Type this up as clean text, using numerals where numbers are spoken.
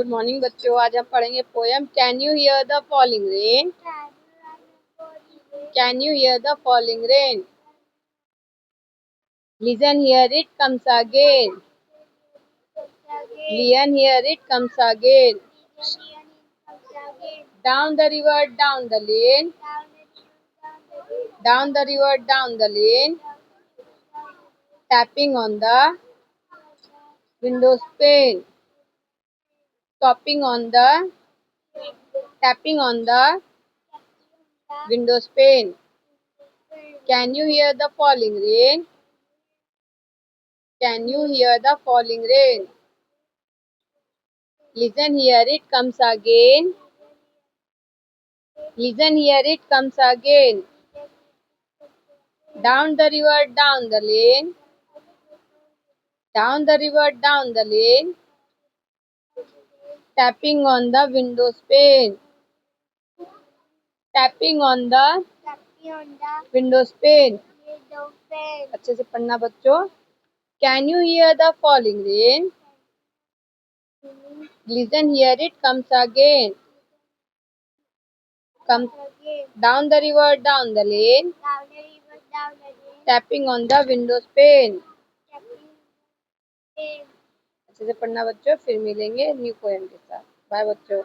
Good morning बच्चों। आज हम पढ़ेंगे poem can you here the falling rain. Can you here the falling rain. Listen here it comes again. Listen here it comes again. Down the river down the lane. Down the river down the lane. Tapping on the windows pane. Tapping on the windows pane. Can you hear the falling rain? Can you hear the falling rain? Listen here it comes again. Listen here it comes again. Down the river down the lane. Down the river down the lane. Tapping on the windows pane. Tapping on the windows pane. अच्छे से पढ़ना बच्चों। Can you hear the falling rain? Listen here it comes again. Come down the river down the lane. Tapping on the windows pane. अच्छे से पढ़ना बच्चों। फिर मिलेंगे न्यू पोएम के साथ। बाय बच्चों।